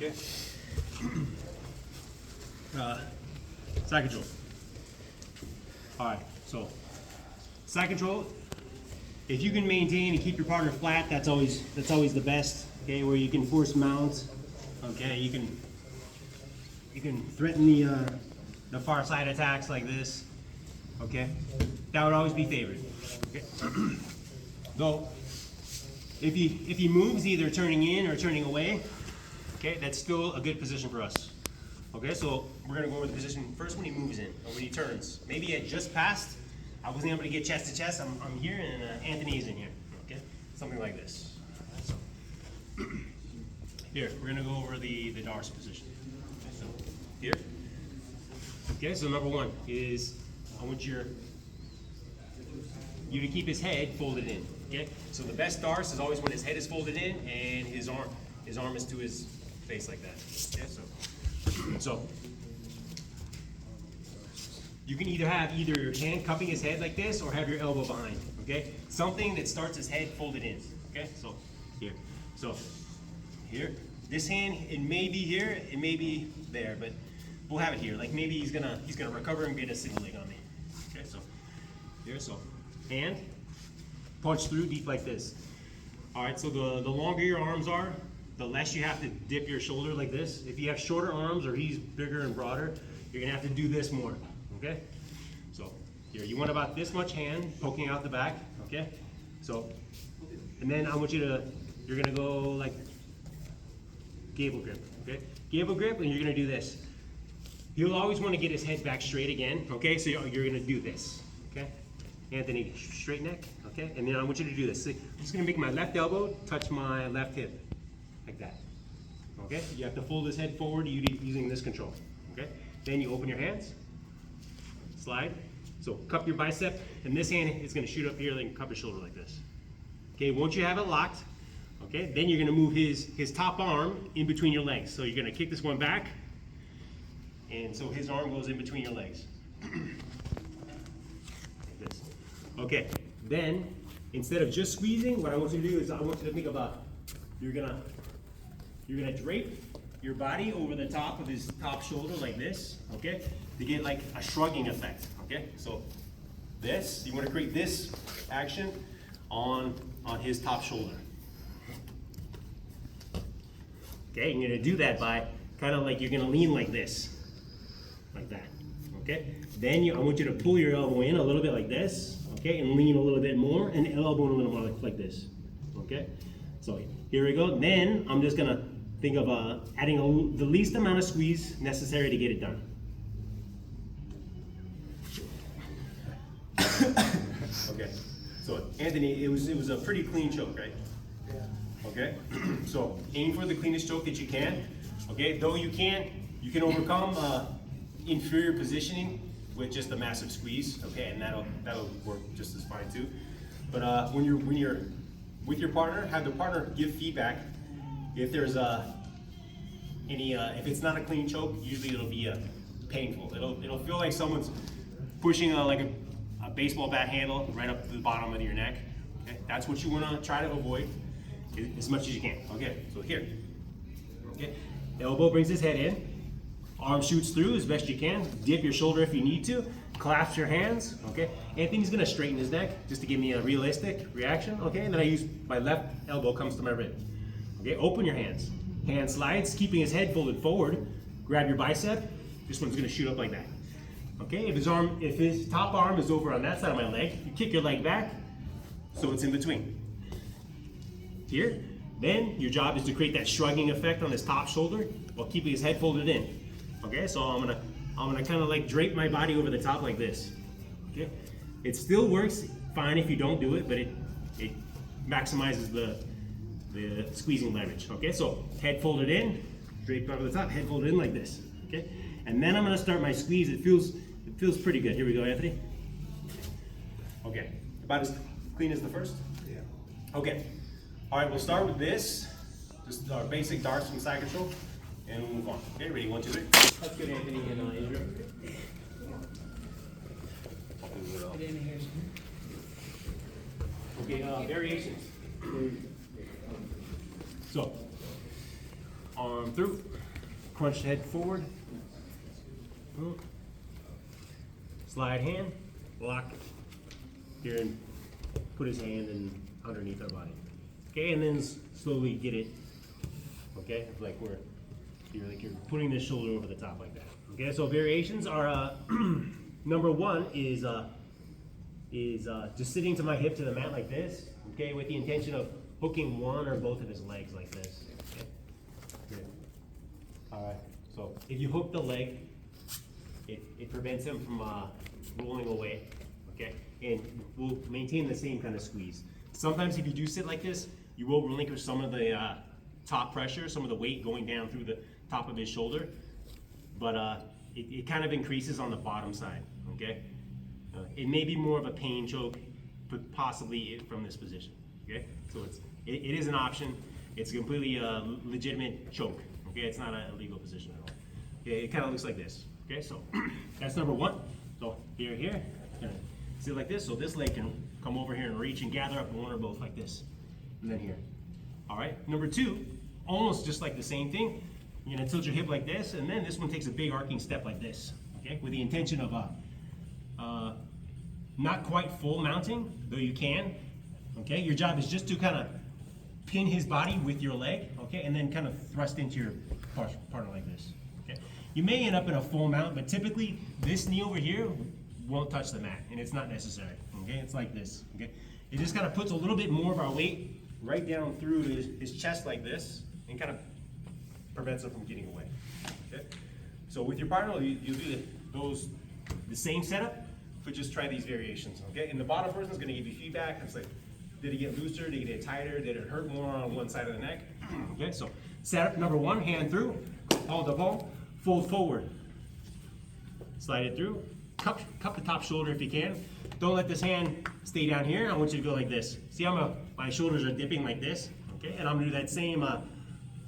Okay. Side control. All right, so side control. If you can maintain and keep your partner flat, that's always the best. Okay, where you can force mount. Okay, you can threaten the far side attacks like this. Okay, that would always be favored. Okay, though if he moves either turning in or turning away, okay, that's still a good position for us. Okay, so we're gonna go over the position first when he moves in or when he turns. Maybe he had just passed. I wasn't able to get chest to chest. I'm here and Anthony's in here. Okay, something like this. So, here we're gonna go over the Darce position. Okay, so here. Okay, so number one is I want you to keep his head folded in. Okay, so the best Darce is always when his head is folded in and his arm is to his face like that. Okay, so you can either have your hand cupping his head like this or have your elbow behind. Okay, something that starts his head folded in. Okay, so here, this hand, it may be here, it may be there, but we'll have it here. Like maybe he's gonna recover and get a single leg on me. Okay, so here, so hand, punch through deep like this. All right, so the longer your arms are, the less you have to dip your shoulder like this. If you have shorter arms or he's bigger and broader, you're gonna have to do this more. Okay, so here you want about this much hand poking out the back. Okay, so and then I want you're gonna go like gable grip. Okay, gable grip, and you're gonna do this. He'll always want to get his head back straight again. Okay, so you're gonna do this. Okay, Anthony, straight neck. Okay, and then I want you to do this. See, I'm just gonna make my left elbow touch my left hip like that. Okay, you have to fold his head forward using this control. Okay, then you open your hands. Slide. So cup your bicep, and this hand is going to shoot up here, then cup your shoulder like this. Okay, once you have it locked, okay, then you're going to move his top arm in between your legs. So you're going to kick this one back, and so his arm goes in between your legs. Like this. Okay, then instead of just squeezing, what I want you to do is I want you to think about you're gonna drape your body over the top of his top shoulder like this, okay, to get like a shrugging effect, okay? So this, you want to create this action on his top shoulder. Okay, you're gonna do that by kind of like you're gonna lean like this, like that, okay? Then I want you to pull your elbow in a little bit like this, okay, and lean a little bit more, and elbow a little more like this, okay? So here we go. Then I'm just gonna think of adding the least amount of squeeze necessary to get it done. Okay. So Anthony, it was a pretty clean choke, right? Yeah. Okay. So aim for the cleanest choke that you can. Okay. Though you can overcome inferior positioning with just a massive squeeze. Okay, and that'll work just as fine too. But when you're with your partner, have the partner give feedback. If there's if it's not a clean choke, usually it'll be painful. It'll feel like someone's pushing like a baseball bat handle right up to the bottom of your neck. Okay, that's what you want to try to avoid as much as you can. Okay, so here. Okay, elbow brings his head in, arm shoots through as best you can. Dip your shoulder if you need to. Clasp your hands. Okay, Anthony's gonna straighten his neck just to give me a realistic reaction. Okay, and then I use my left elbow comes to my rib. Okay, open your hands. Hand slides, keeping his head folded forward. Grab your bicep. This one's gonna shoot up like that. Okay, if his top arm is over on that side of my leg, you kick your leg back so it's in between. Here, then your job is to create that shrugging effect on his top shoulder while keeping his head folded in. Okay, so I'm gonna kind of like drape my body over the top like this. Okay, it still works fine if you don't do it, but it maximizes the squeezing leverage. Okay, so head folded in, draped over the top, head folded in like this. Okay, and then I'm gonna start my squeeze. It feels pretty good. Here we go, Anthony. Okay, about as clean as the first? Yeah. Okay, all right, we'll start with this. Just our basic Darce from side control, and we'll move on. Okay, ready, 1, 2, 3. That's good, Anthony and Israel. Okay, variations. So, arm through, crunch the head forward, slide hand, lock here and put his hand in underneath our body. Okay, and then slowly get it, okay, like you're putting this shoulder over the top like that. Okay, so variations are, number one is just sitting to my hip to the mat like this, okay, with the intention of hooking one or both of his legs like this. Okay? Good. All right, so if you hook the leg, it prevents him from rolling away, okay, and we'll maintain the same kind of squeeze. Sometimes if you do sit like this, you will relinquish some of the top pressure, some of the weight going down through the top of his shoulder, but it kind of increases on the bottom side, okay? It may be more of a pain choke, but possibly from this position, okay? So it is an option. It's a completely legitimate choke, okay? It's not a illegal position at all. Okay, it kind of looks like this, okay? So that's number one. So here, gonna sit like this, so this leg can come over here and reach and gather up one or both like this, and then here. All right, number two, almost just like the same thing. You're gonna tilt your hip like this, and then this one takes a big arcing step like this, okay? With the intention of not quite full mounting, though you can, okay? Your job is just to kind of pin his body with your leg, okay? And then kind of thrust into your partner like this, okay? You may end up in a full mount, but typically this knee over here won't touch the mat, and it's not necessary, okay? It's like this, okay? It just kind of puts a little bit more of our weight right down through his chest like this, and kind of prevents him from getting away, okay? So with your partner, you'll do the same setup, but just try these variations, okay? And the bottom person is gonna give you feedback. It's like, did it get looser? Did it get tighter? Did it hurt more on one side of the neck? Okay, so setup number one, hand through, hold the ball, fold forward, slide it through, cup the top shoulder if you can. Don't let this hand stay down here. I want you to go like this. See how my shoulders are dipping like this, okay? And I'm gonna do that same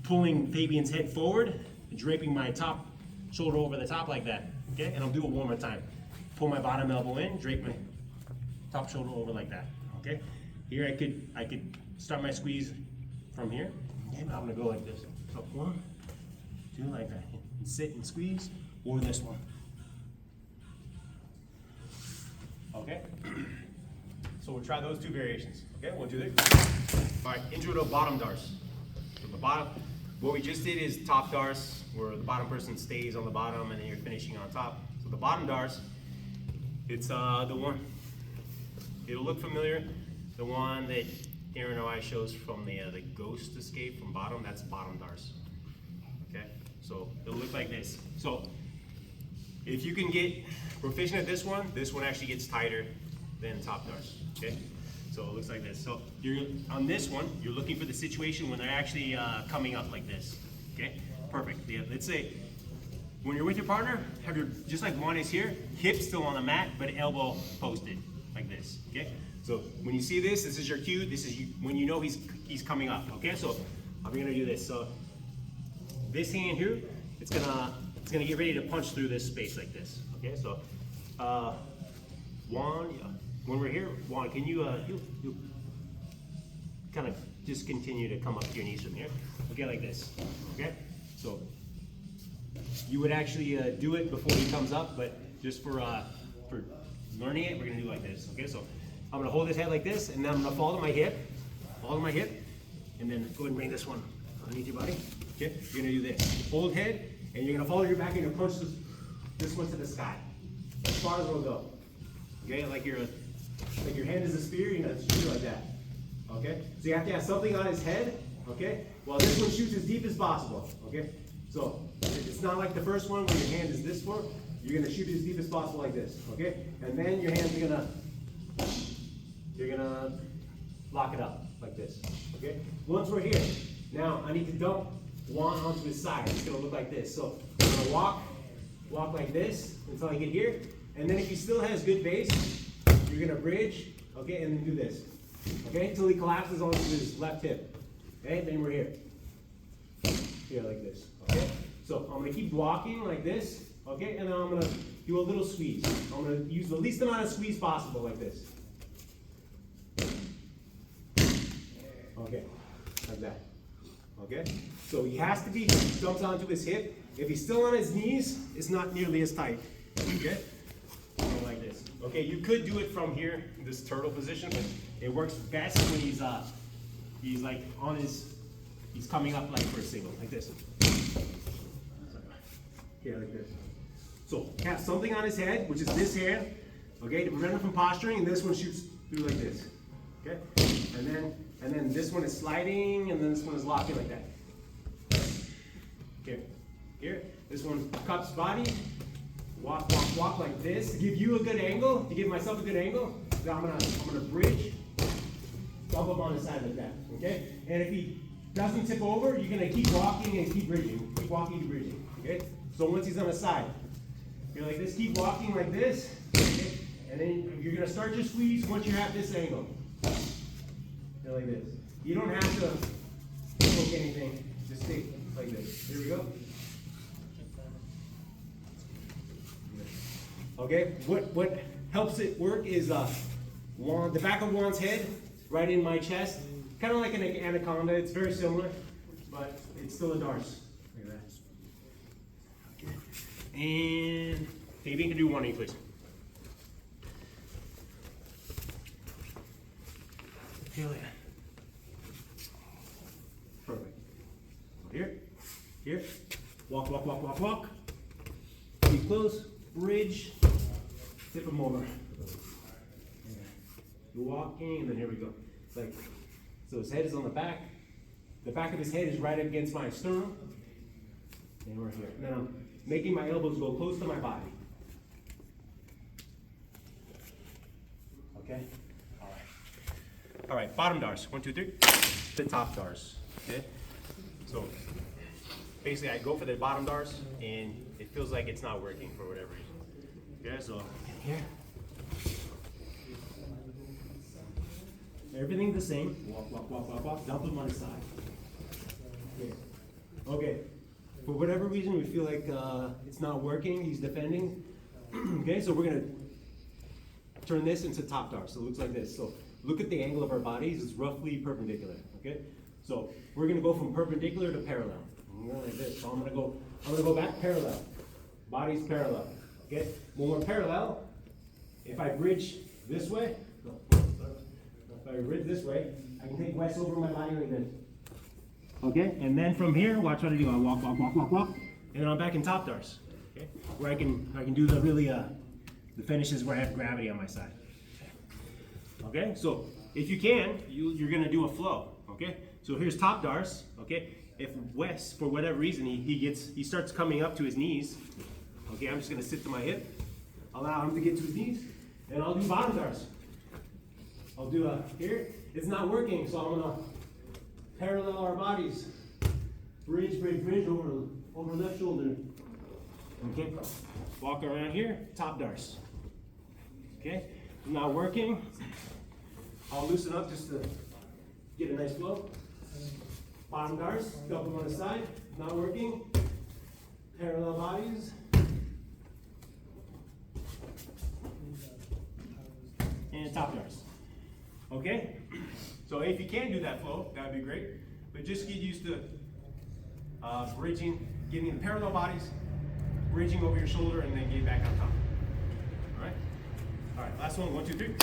pulling Fabian's head forward, draping my top shoulder over the top like that, okay? And I'll do it one more time. Pull my bottom elbow in, drape my top shoulder over like that, okay? Here I could start my squeeze from here, and I'm gonna go like this. So 1, 2, like that. And sit and squeeze, or this one. Okay? So we'll try those two variations. Okay, we'll do this. All right, intro to bottom Darce. So the bottom, what we just did is top Darce, where the bottom person stays on the bottom and then you're finishing on top. So the bottom Darce, it's the one, it'll look familiar. The one that Aaron O.I. shows from the ghost escape from bottom, that's bottom Darce. Okay, so it'll look like this. So if you can get proficient at this one actually gets tighter than top Darce. Okay, so it looks like this. So you're on this one, you're looking for the situation when they're actually coming up like this. Okay, perfect. Yeah, let's say when you're with your partner, have your, just like Juan is here, hips still on the mat, but elbow posted like this. Okay, so when you see this is your cue. This is when you know he's coming up. Okay, so I'm gonna do this. So this hand here, it's gonna get ready to punch through this space like this. Okay, so Juan, when we're here, Juan, can you kind of just continue to come up to your knees from here? Okay, like this. Okay, so you would actually do it before he comes up, but just for learning it, we're gonna do like this. Okay, so I'm gonna hold his head like this, and then I'm gonna fall to my hip, and then go ahead and bring this one underneath your body. Okay, you're gonna do this. Hold head, and you're gonna follow your back and you're gonna punch this one to the sky, as far as it'll go. Okay, like your hand is a spear, you're gonna shoot it like that. Okay, so you have to have something on his head. Okay, while this one shoots as deep as possible. Okay, so it's not like the first one where your hand is this far. You're gonna shoot it as deep as possible like this. Okay, and then your hands are you're gonna lock it up like this. Okay, once we're here, now I need to dump Juan onto his side. It's gonna look like this. So I'm gonna walk like this until I get here, and then if he still has good base, you're gonna bridge. Okay, and then do this. Okay, until he collapses onto his left hip. Okay, then we're here. Here like this. Okay, so I'm gonna keep walking like this. Okay, and then I'm gonna do a little squeeze. I'm gonna use the least amount of squeeze possible like this. Okay, like that. Okay? So he has to be, jumps onto his hip. If he's still on his knees, it's not nearly as tight. Okay? So like this. Okay, you could do it from here, this turtle position, but it works best when he's like on his, he's coming up like for a single, like this. Here, like this. So have something on his head, which is this hand, okay, to prevent him from posturing, and this one shoots through like this. Okay? And then this one is sliding, and then this one is locking like that. Here. This one cups body. Walk like this. To give you a good angle, to give myself a good angle, then I'm gonna bridge, bump up on the side like that. Okay? And if he doesn't tip over, you're gonna keep walking and keep bridging. Keep walking and bridging. Okay? So once he's on the side, you're like this, keep walking like this, okay? And then you're gonna start your squeeze once you have this angle. You're like this. You don't have to poke anything, just stay like this. Here we go. Okay, what helps it work is the back of Juan's head right in my chest, kind of like an anaconda. It's very similar, but it's still a Darce. Look at that. Okay. And Fabian can do one knee, please. Feel it. Perfect. Here. Walk. Keep close. Bridge. Tip him over. You're walking, and then here we go. Like, so his head is on the back. The back of his head is right against my sternum. And we're here. And then I'm making my elbows go close to my body. Okay? All right, bottom Darce. 1, 2, 3. The top Darce. Okay? So basically I go for the bottom Darce and it feels like it's not working for whatever reason. Okay, so here. Everything's the same. Walk. Dump him on his side. Okay. Okay. For whatever reason we feel like it's not working, he's defending. Okay, so we're gonna turn this into top Darce. So it looks like this. So look at the angle of our bodies, it's roughly perpendicular. Okay? So we're gonna go from perpendicular to parallel. Like this. So I'm gonna go back parallel. Body's parallel. Okay? When we're parallel, if I bridge this way, if I bridge this way, I can take Wes over my body like this. Okay? And then from here, watch what I do. I walk, and then I'm back in top Darce. Okay? Where I can do the really the finishes where I have gravity on my side. Okay? So if you can, you're gonna do a flow. Okay? So here's top Darce. Okay? If Wes, for whatever reason, he starts coming up to his knees, okay, I'm just gonna sit to my hip, allow him to get to his knees, and I'll do bottom Darce. I'll do here, it's not working, so I'm gonna parallel our bodies. Bridge over left shoulder. Okay, walk around here, top Darce. Okay, it's not working. I'll loosen up just to get a nice flow. Bottom Darce, dump them on the side, not working. Parallel bodies. And top Darce. Okay? So if you can do that flow, that would be great. But just get used to bridging, getting in parallel bodies, bridging over your shoulder, and then get back on top. All right? All right, last one, 1, 2, 3.